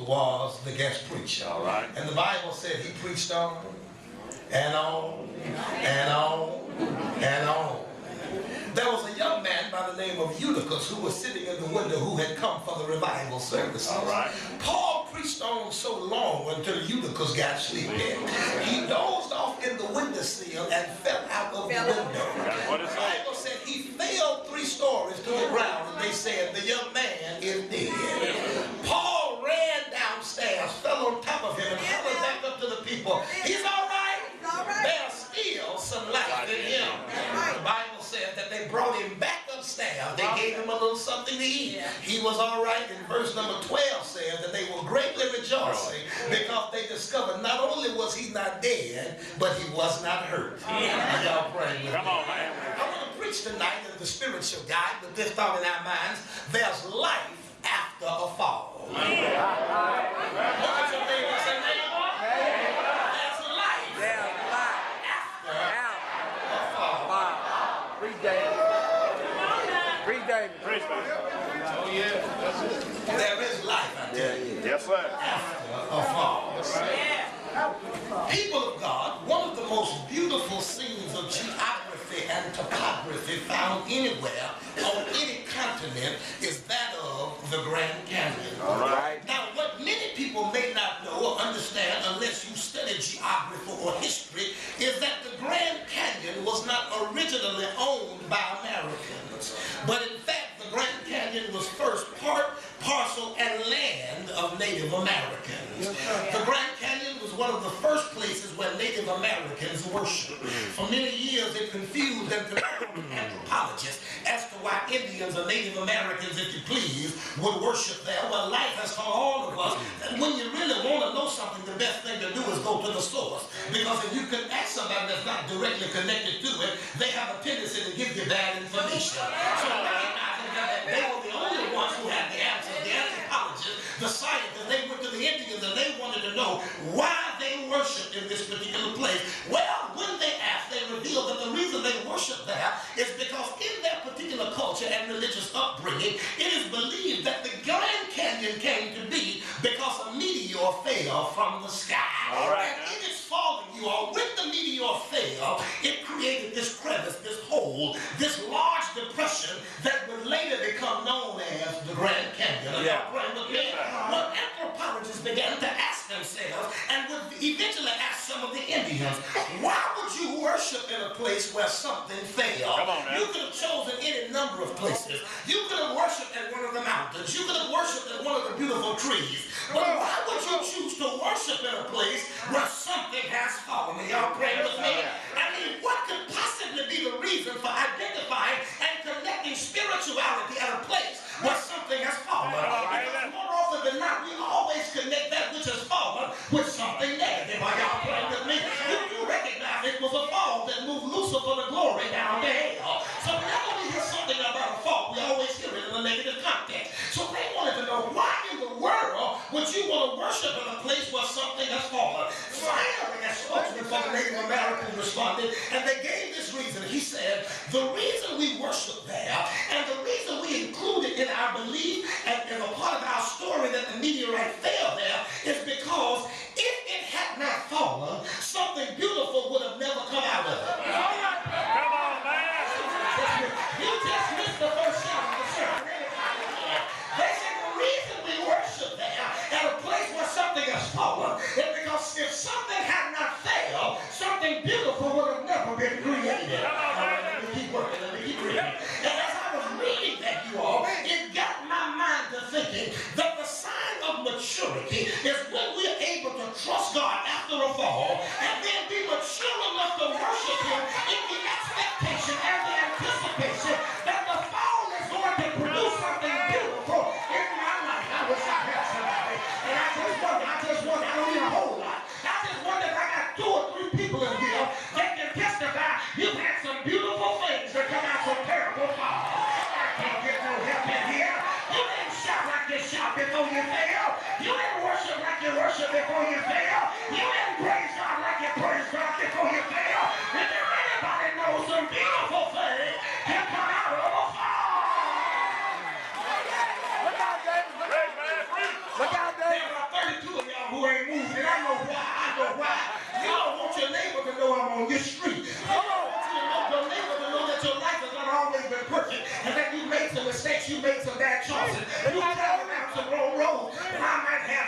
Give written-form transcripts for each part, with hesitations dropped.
Paul was the guest preacher. All right. And the Bible said he preached on and on and on and on. There was a young man by the name of Eutychus who was sitting in the window who had come for the revival services. All right. Paul preached on so long until Eutychus got sleepy. He dozed off in the windowsill and fell out of the window. What The is that? Bible said he fell 3 stories to the ground, and they said the young man is dead. Paul ran downstairs, fell on top of him, and hollered back up to the people, "He's all right. There's still some life in him." The Bible said that they brought him back upstairs. They gave him a little something to eat. He was all right. And verse number 12 says that they were greatly rejoicing because they discovered not only was he not dead, but he was not hurt. Y'all pray with me. Come on, man. I want to preach tonight as the spiritual guide with this thought in our minds. There's life after a fall. Look at your neighbor and say, "Neighbor, there's life after a fall." Read David. Read David. Praise God. There is life, I tell you, Yes, sir. after a fall. People of God, one of the most beautiful scenes of geography and topography found anywhere on any continent is that of the Grand Canyon. All right. Now, what many people may not know or understand unless you study geography or history is that the Grand Canyon was not originally owned by Americans, but in fact the Grand Canyon was first part, parcel, and land of Native Americans. The Grand Canyon was one of the first places where Native Americans worshiped. For many years it confused and confounded anthropologists as to why Indians or Native Americans, if you please, would worship there. Well, life has taught all of us that when you really want to know something, the best thing to do is go to the source. Because if you can ask somebody that's not directly connected to it, they have a tendency to give you bad information. So recognizing that they were the only ones who had the answers, the anthropologists, the scientists, they went to the Indians and they wanted to know why they worshiped in this particular place. Well, when they asked, they revealed that the reason they worshiped there is because in their particular culture and religious upbringing, it is believed that the Grand Canyon came to be because a meteor fell from the sky. All right. And in its falling, you all, when the meteor fell, it created this crevice, this hole, this large depression that would later become known as the Grand Canyon. Are y'all praying with me? Well, anthropologists began to ask themselves and would eventually ask some of the Indians, why would you worship in a place where something fell? Come on, man. You could have chosen any number of places. You could have worshipped at one of the mountains. You could have worshipped at one of the beautiful trees. But why would you choose to worship in a place where something has fallen? Are y'all praying with me? I mean, what could possibly be the reason for identifying and connecting spirituality at a place where something has fallen? Because more often than not, we always connect that which has fallen with something negative. Are y'all praying with me? You recognize it was a fall that moved Lucifer the glory down to hell. So whenever we hear something about a fall, we always hear it in a negative context. So they wanted to know, why in the world would you want to worship in a place where something has fallen? Finally, a spokesman for the Native Americans responded, and they gave this reason. He said, the reason we worship there, and the reason we include it in our belief and a part of our story that the meteorite fell there, is because if it had not fallen, something beautiful would have never come out of it. Come on, man. You just missed the first shot of the sermon. They said the reason we worship there at a place where something has fallen is because if something had not failed, something beautiful would have never been created. Let me keep working, let me keep reading. And as I was reading that, you all, it got my mind to thinking that the sign of maturity is when we're able to trust God after a fall and then be mature enough to worship Him in the expectation and the anticipation that the fall is going to produce something beautiful in my life. I wish I had somebody. And I just wonder, I don't need a whole lot. I just wonder if I got 2 or 3 people in here that can testify you've had some beautiful things that come out some terrible fall. I can't get no help in here. You didn't shout like you shout before you fell. You didn't worship like you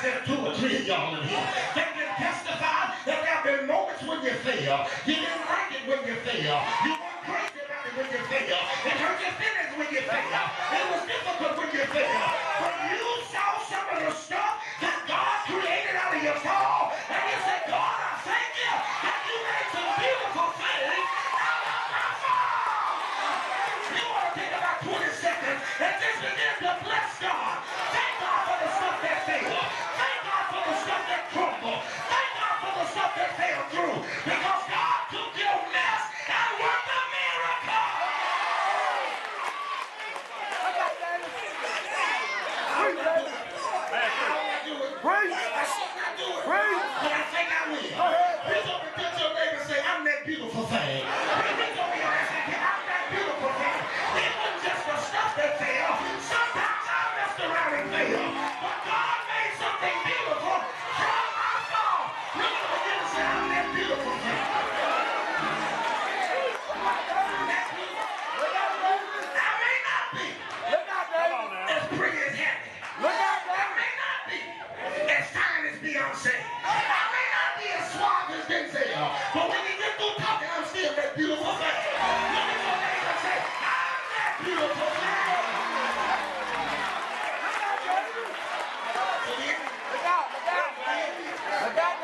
just 2 or 3 of y'all in here that can testify that there have been moments when you fail. You didn't like it when you fail. You weren't crazy about it when you fail. It hurt your feelings when you fail. It was difficult when you fail. But you saw some of the stuff that God created out of your fall, and you said, God, I thank you that you made some beautiful things out of my fall. You want to take about 20 seconds and just begin to bless God. Thank God for the stuff that failed. Thank God for the stuff that crumbled. Thank God for the stuff that fell through. Because God took your mess and worked a miracle. I should not do it, but I think I will. Reach over to your neighbor and say, I'm that beautiful thing. Reach over here and say, I'm that beautiful thing. It wasn't just the stuff that fell. Sometimes I messed around and failed. But God made something beautiful from my fall. Reach over here and say, I'm that beautiful thing. I may not be as pretty as Hattie. I may not be as fine as Beyonce. I may not be as suave as Denzel. But when you get through talking, I'm still that beautiful thing. Look at your neighbor and say, I'm that beautiful thing. Look out, David. Look out.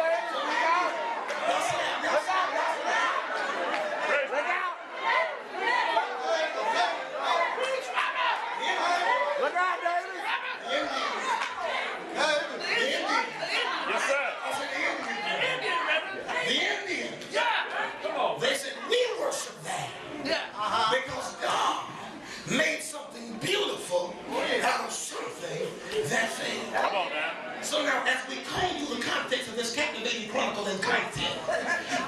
Yes, sir. The Indians. They said, we worship that. Because God made something beautiful out of something that failed. Come on now. So now, as we comb through the context of this captivating chronicle and content,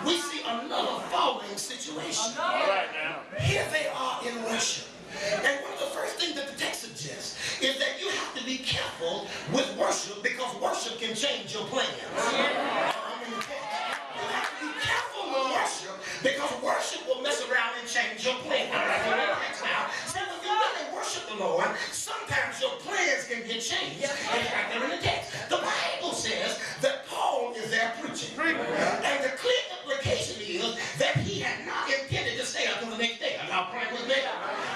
we see another falling situation. All right now. Here they are in worship. And one of the first things that the text suggests is that you have to be careful with worship because worship can change your plans. You have to be careful with worship because worship will mess around and change your plans. Now, see, when you really worship the Lord, sometimes your plans can get changed. It's right there in the text. The Bible says that Paul is there preaching. And the clear implication is that he had not intended to stay until the next day. Y'all praying with me?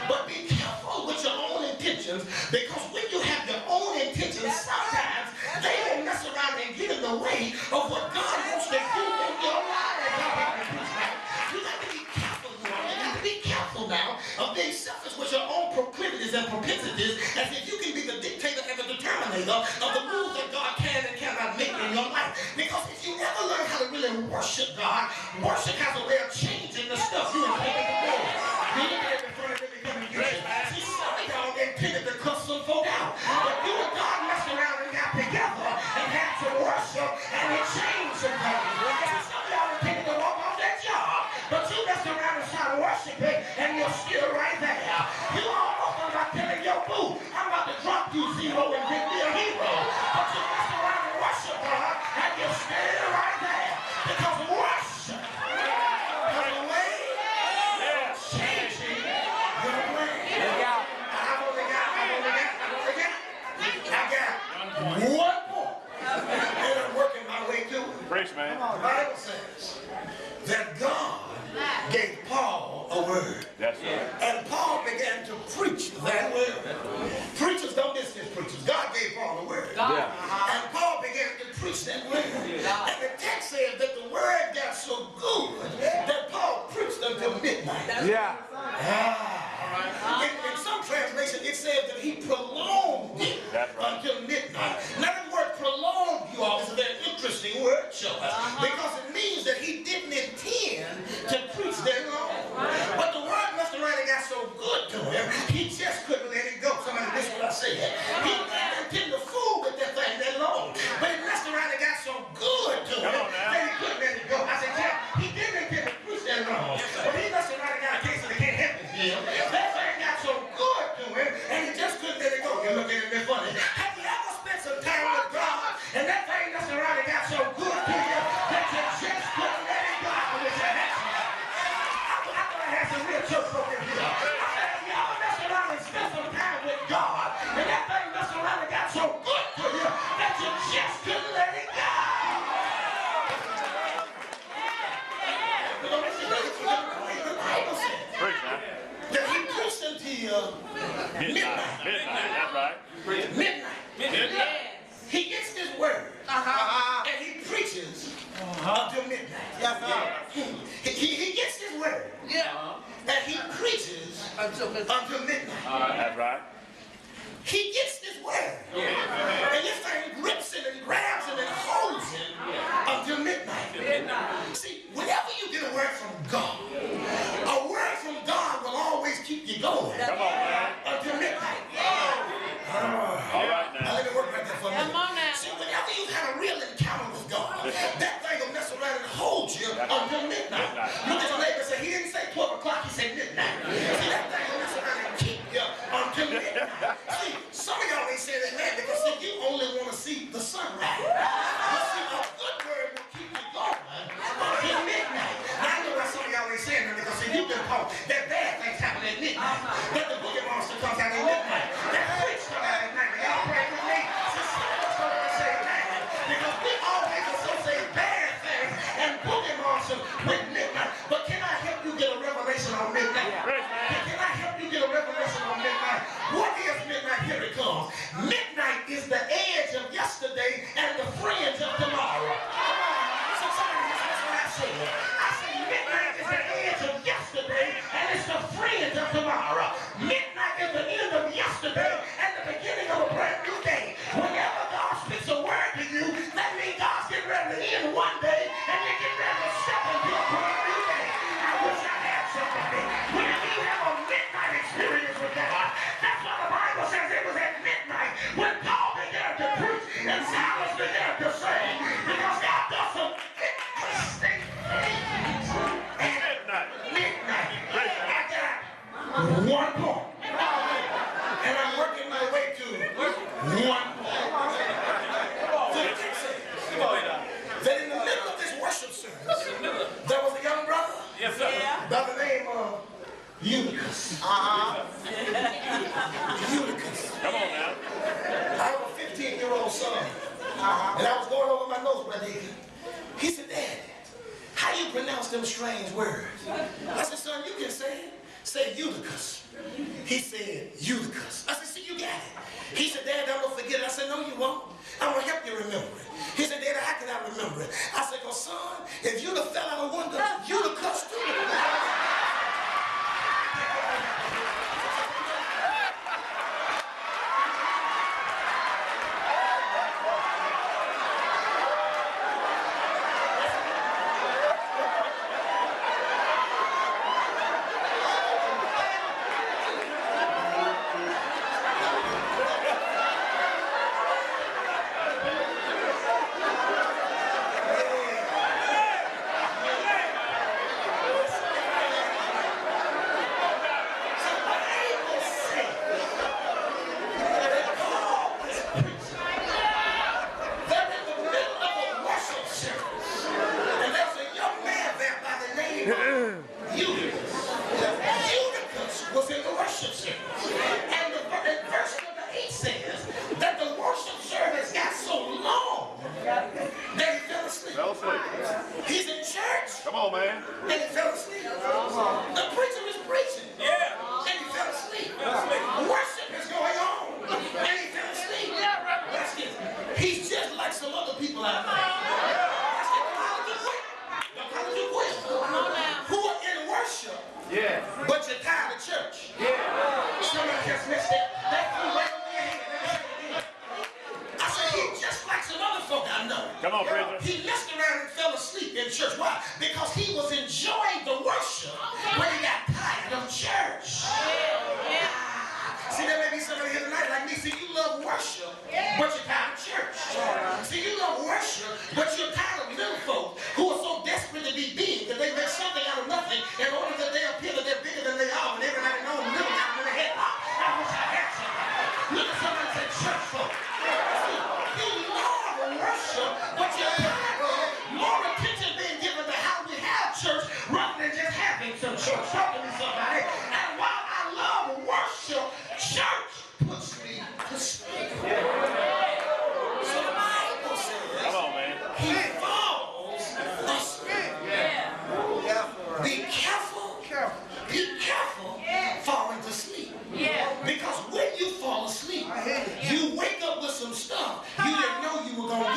But be careful with your own intentions because when you have your own intentions, sometimes they will mess around and get in the way of what God wants to do in your life. You got to be careful, you all. You got to be careful now of being selfish with your own proclivities and propensities as if you can be the dictator and the determinator of the rules that God can and cannot make in your life. Because if you ever learn how to really worship God, worship has a way of changing the stuff you intended to do. You look at it in front of them and come and get you. See, some of y'all intended to cuss some folk out. But you and God messed around and got together and had some worship and it changed some things. See, some of y'all intended to walk off that job, but you messed around and started worshiping and you're still right there. You almost about telling your boo, I'm about to drop you zero and make me a hero. But you messed around and worship God and you're still right there. Because worship has a way of changing your plan. I got one more. And I'm working my way through it. Preach, man. The Bible says that God gave Paul a word. That's right. And Paul began to preach that word. Preachers don't miss this preachers. God gave Paul a word. And Paul began to preach that word. And the text says that the word got so good that Paul preached until midnight. In some translation, it says that he prolonged it until midnight. Now, the word prolonged, you all, is a very interesting word, show us, because it means that he didn't intend to preach that long. But the word must have really got so good to him, he just couldn't let it go. Somebody missed what I said. He didn't intend to fool with that thing that long. But it must have really got so good to him that he couldn't let it go. I said, yeah, he didn't intend to preach that long. But he must have really got a case of the can't help it. word. And he preaches until midnight. Yes, sir. He gets his word. Yeah. And he preaches Until until midnight. That's right. He gets this word. And this thing grips him and grabs him and holds him until midnight. See, whenever you get a word from God will always keep you going Come on, man. until midnight. All right Now, now. let me work right there for a minute. Come on now. See, whenever you've had a real encounter with God, that thing will mess around and hold you until midnight. Look at your neighbor and say, he didn't say 12 o'clock, he said midnight. See, that thing will mess around and keep you until midnight. See, some of y'all ain't saying amen because see, you only want to see the sunrise. But see, a good word will keep you going until midnight. Now, I know why some of y'all ain't saying that because see, you've been taught that bad things happen at midnight. That the boogie monster comes out at midnight. That freaks come out at night. Y'all pray with me. See, some of us don't want to say amen because we always associate bad things and boogie monsters with midnight. But can I help you get a revelation on midnight? Can I help you get a revelation on midnight? What is midnight? Here it comes. Midnight is the edge of yesterday and the fringe of tomorrow. So somebody just listen what I said. I say midnight is the edge of yesterday and it's the fringe of tomorrow. Midnight is the end of yesterday and the beginning of a brand new day. Whenever God speaks a word to you, that means God's getting ready to end one day and you're getting ready to step into a brand new day. I wish I had somebody. Whenever you have a midnight experience with God, that's what the Bible says. It was at midnight when Paul began to preach and Silas began to sing because God does some interesting things at midnight. I got one point. And I'm working my way to one point. So the text says that in the middle of this worship service, there was a young brother by the name of Eutychus. Eutychus. Come on now. I have a 15-year-old son. And I was going over my notes, Brother Deacon. He said, Dad, how you pronounce them strange words? I said, son, you can say it. Say Eutychus. He said, Eutychus. I said, see, you got it. He said, Dad, I'm going to forget it. I said, no, you won't. I'm going to help you remember it. He said, Dad, how can I remember it? I said, well, son, if you'd have fell out of window, Eutychus too. Eutychus was in the worship service. And the verse number 8 says that the worship service got so long that he fell asleep. Fell asleep. He's in church Come on, man. and he fell asleep. The preacher is preaching and he fell asleep. Worship is going on and he fell asleep. Watch this. He's just like some other people I know. Who are in worship, but you're tired of church. Somebody just missed it. That flew right over your head. I said, he's just like some other folk I know. Come on, preacher. He messed around and fell asleep in church. Why? Because he was enjoying the worship when he got tired of church. See, there may be somebody here tonight like me. See, you love worship, but you're tired of church. See, you love worship, but you're tired of little folk who are so desperate to be big that they make something out of nothing in order that they appear that they're bigger than they are, and everybody knows them little got them in the headlock. I wish I had somebody. Look at somebody and say, church folk. See, you love worship, but you're tired of more attention being given to how we have church rather than just having some church. Talk to me, somebody. And while I love worship, church puts me to sleep. So the Bible says, Come on, man. he falls asleep. Be careful. Be careful falling to sleep. Because when you fall asleep, you wake up with some stuff you didn't know you were going to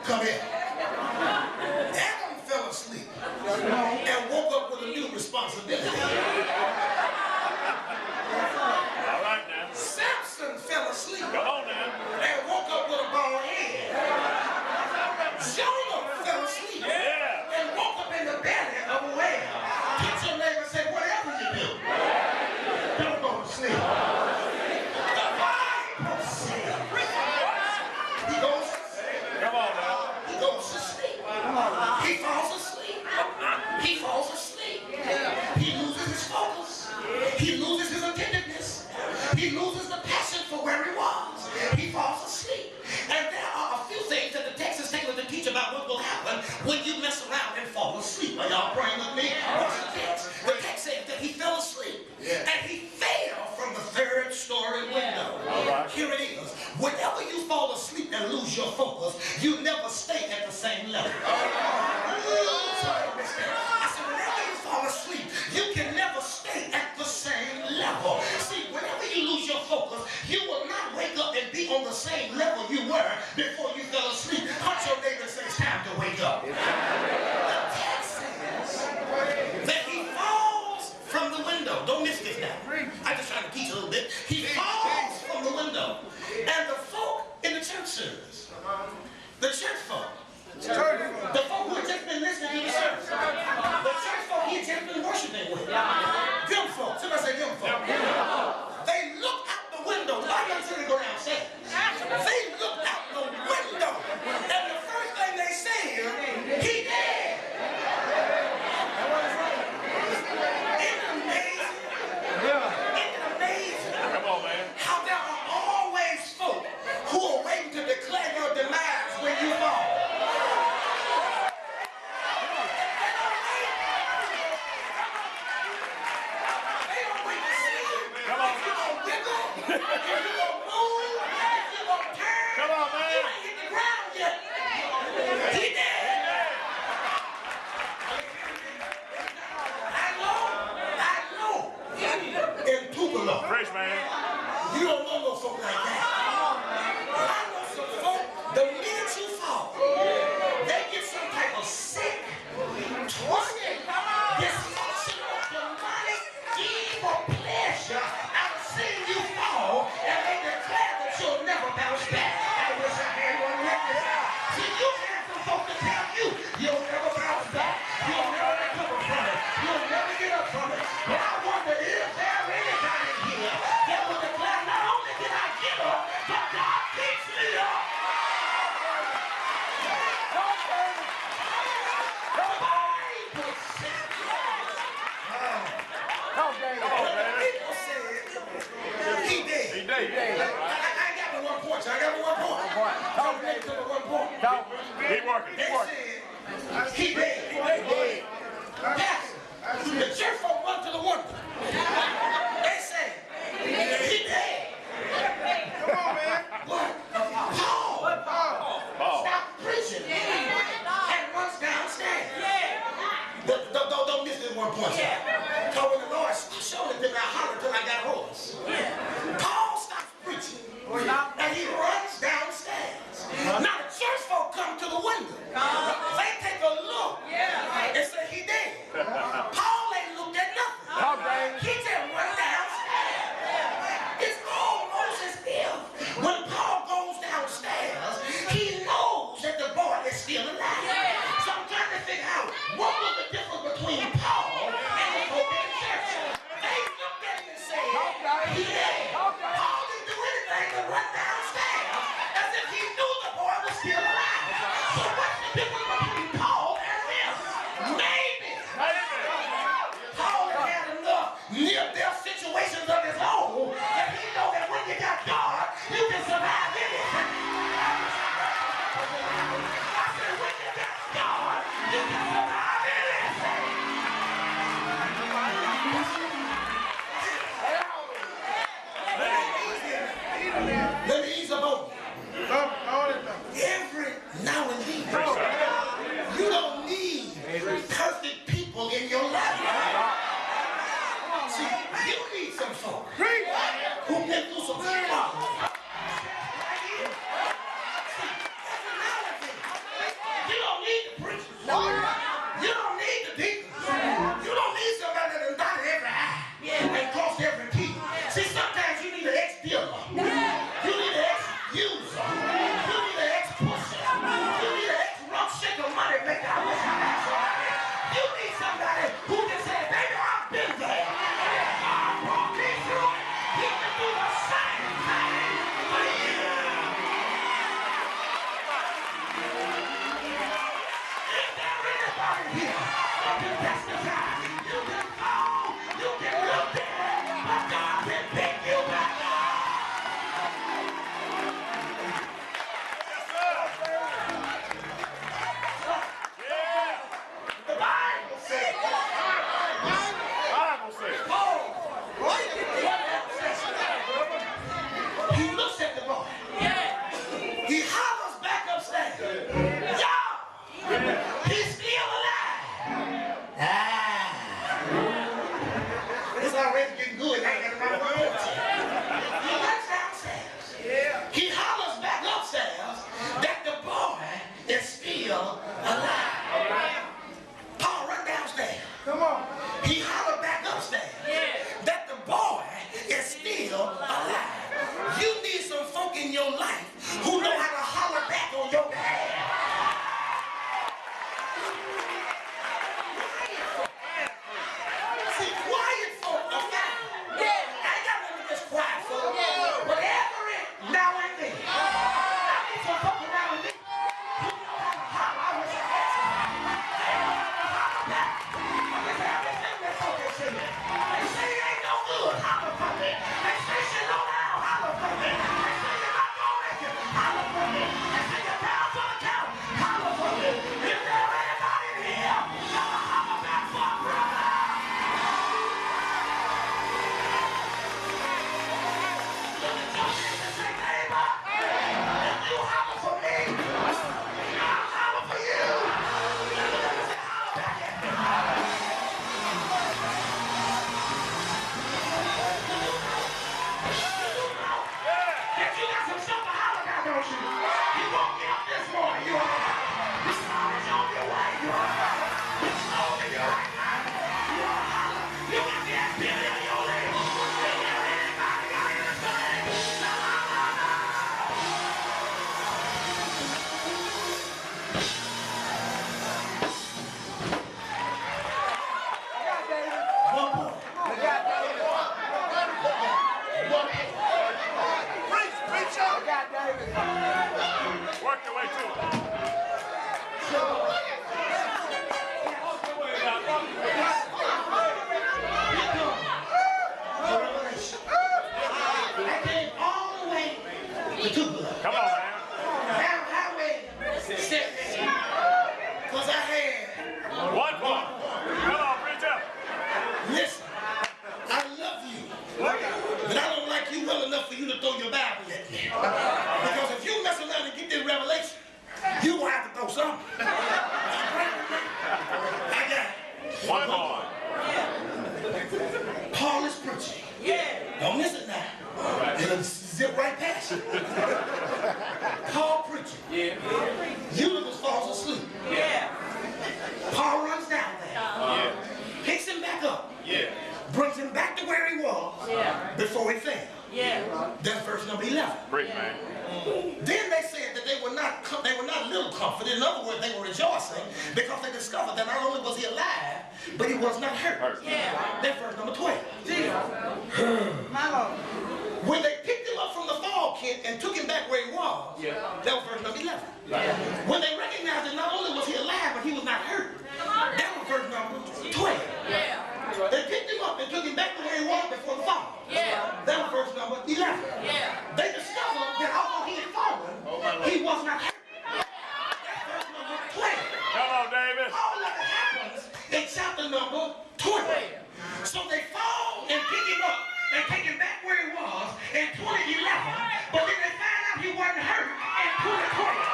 Come here. Adam fell asleep and woke up with a new responsibility. All right now. Samson fell asleep Come on now. and woke up with a bald head. Jonah fell asleep Yeah. and woke up in the belly of a whale. Get your neighbor and say, whatever you do, don't go to sleep. The Bible says he goes Come on now. He goes to sleep. He falls asleep. He falls asleep. He loses his focus. He loses his attentiveness. He loses the passion for where he was. He falls asleep. And there are a few things that the text is taking to teach about what will happen when you mess around and fall asleep. Are y'all praying with me? What's the text? The text says that he fell asleep. And he fell from the third-story window. right. Here it is. Whenever you fall asleep and lose your focus, you never stay at the same level. I said, whenever you fall asleep, you can never stay at the same level. See, whenever you lose your focus, you will not wake up and be on the same level you were before you fell asleep. Punch your neighbor and say, it's time to wake up. The text says that he falls from the window. Don't miss this now. I'm just trying to teach a little bit. He falls from the window. And the folk in the church service, the church folk, the folk who had just been listening to the service, the church folk he had just been worshiping with, them folk, somebody say them folk, they looked out the window. I don't say they go downstairs. They looked out the window, and the first thing they said, he dead. Isn't it amazing? Isn't it amazing? Come on, man. How there are always folk who are waiting to declare your demise when you fall. They don't wait to see you. Come on. If you gonna wiggle, if you gonna move, if you gonna turn, Come on, man. you ain't hit the ground yet. He dead. I know. In Tupelo. Fresh man. You don't know no folk like that. I know some folk, the minute you fall, they get some type of sick, twisted, dysfunctional, demonic, evil pleasure out of seeing you fall, and they declare that you'll never bounce back. I wish I had one like this. See, you have some folk to tell you, you'll never bounce back. You'll never recover from it. You'll never get up from it. But I wonder, is there anybody here that will declare, not only did I get up, but God keeps me up? The Bible says, people said, he did. He did. I got me one point, y'all. I got me one point. Talk to me one point. Keep working. They Keep working. said, he did. Pastor, the church folk run to the window. They say, he dead. Come on, man. What? Paul Ball. stopped preaching and runs downstairs. Don't miss this one point. Because when the Lord showed it to me, I hollered till I got hoarse. Paul stops preaching and he runs downstairs. Now the church folk come to the window. They take a look and say he dead. Paul ain't looked at nothing. He just run downstairs. It's almost as if when Paul goes downstairs, he knows that the boy is still alive. So I'm trying to figure out what was the difference between Paul and the folk in the church. They looked at him and said, he dead. Paul didn't do anything to run down life who know how to holler back on your behalf. See, quiet folk are fine. I ain't got nothing against quiet folk. But every now and then, I need some folk around me who know how to holler. I wish I had somebody. They know how to holler back. I wish everything that folk is saying. They say it ain't no good. Holler for me. They say shit low down. Holler for me. They say you're not gonna make it. Holler for me. They say you're down for the count. Holler for me. Is there anybody in here that'll holler back for a brother? Work your way to it. Come on, man. Because I had. One point. Come on, preacher. Listen, I love you, but I don't like you well enough for you to throw your Bible at me. Because if you mess around and get this revelation, you will have to throw something. I got it. One more. Paul is preaching. Don't miss it now. It'll zip right past you. Paul preaching. Eutychus falls asleep. Paul runs down there. Picks him back up. Brings him back to where he was before he fell. That's verse number 11. Great, man. Then they said that they were not little comforted. In other words, they were rejoicing because they discovered that not only was he alive, but he was not hurt. That's verse number 12. When they picked him up from the fall kit and took him back where he was, that was verse number 11. When they recognized that not only was he alive, but he was not hurt, that was verse number 12. They picked him up and took him back to where he was before the fall. That was verse number 11. They discovered that although he had fallen, he was not hurt. That's verse number 12. Come on, David. All of it happens in chapter number 20. So they fall and pick him up and take him back where he was in 2011, but then they find out he wasn't hurt in 2020.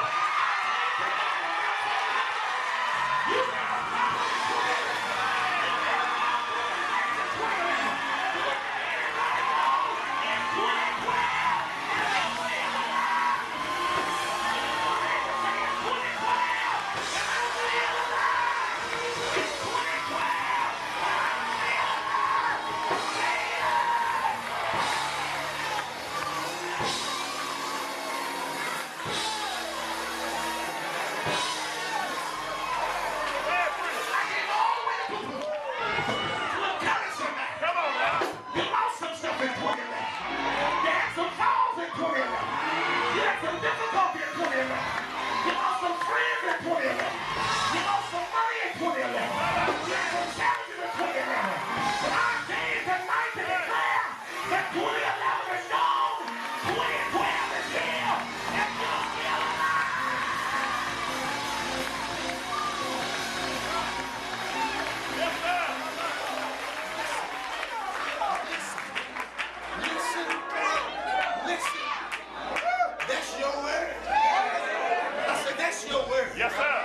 Yes, sir.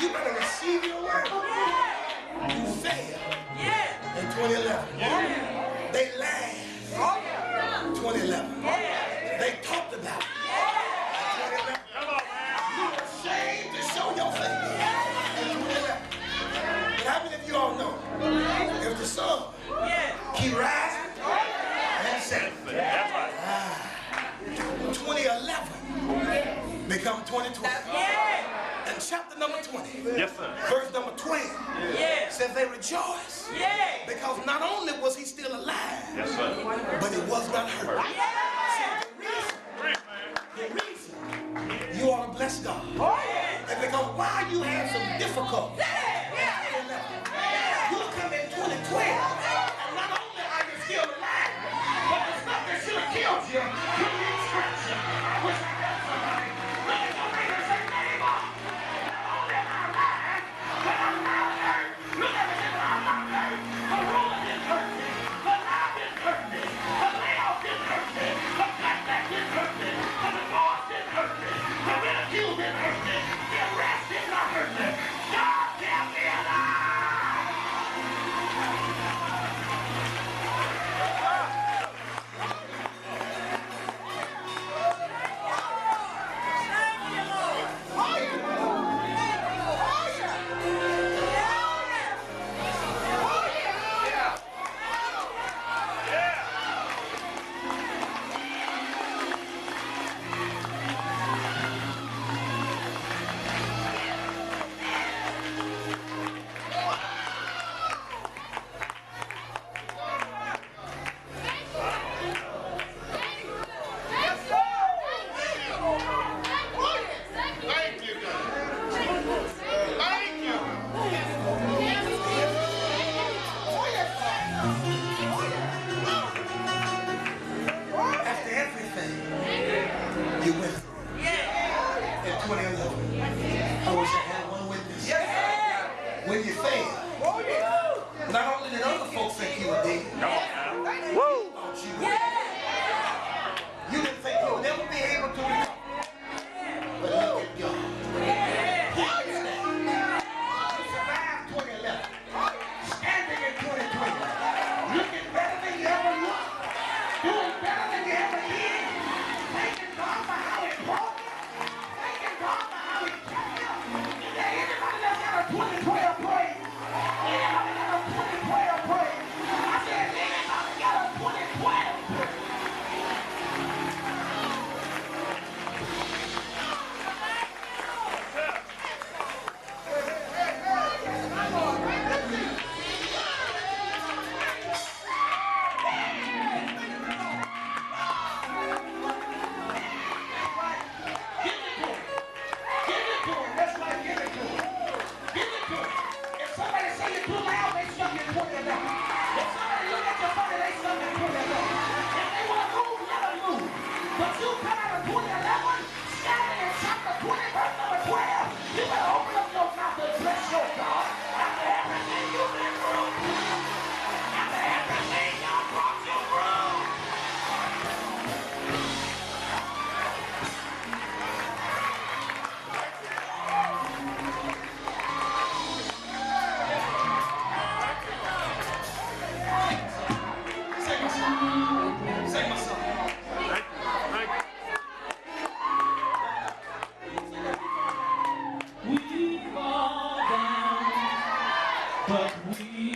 You better receive your word. You failed in 2011. They laughed 2011. They talked about it. 2011. Come on, man. You were ashamed to show your face in 2011. But how many of you all know if the sun keep rising and setting, That's right. 2011 chapter number 20. Yes, sir. Verse number 12. Yeah. Says they rejoice. Yeah. Because not only was he still alive, Yes, sir. but he was not hurt. Preach, man. The reason you ought to bless God. And because while you had some difficulty, you come in 2012, and not only are you still alive, but the stuff that should have killed you, you didn't scratch you. Which I got somebody. Look at your neighbor and say, neighbor, not only am I alive, but I'm not hurt. Look at me, I'm not hurt. The ruler didn't hurt me. The lie didn't hurt me. The layoff didn't hurt me. The cutback didn't hurt me. The divorce didn't hurt me. The ridicule didn't hurt me. The arrest did not hurt me. God kept me alive. After everything you went through in 2011, I wish I had one witness. When you failed, not only did other folks think you were dead, Come on now. you thought you were dead. You didn't think you would never be able to recover. But look at God. He is that. You survived 2011, standing in 2020, looking better than you ever looked, doing better than you ever did, thanking God for how He brought you, thanking God for how He kept you. Is there anybody that's got a 2012 praise? Anybody got a 2012 praise? I said, anybody got a 2012 praise? Sing my song. Thank you. We fall down, but we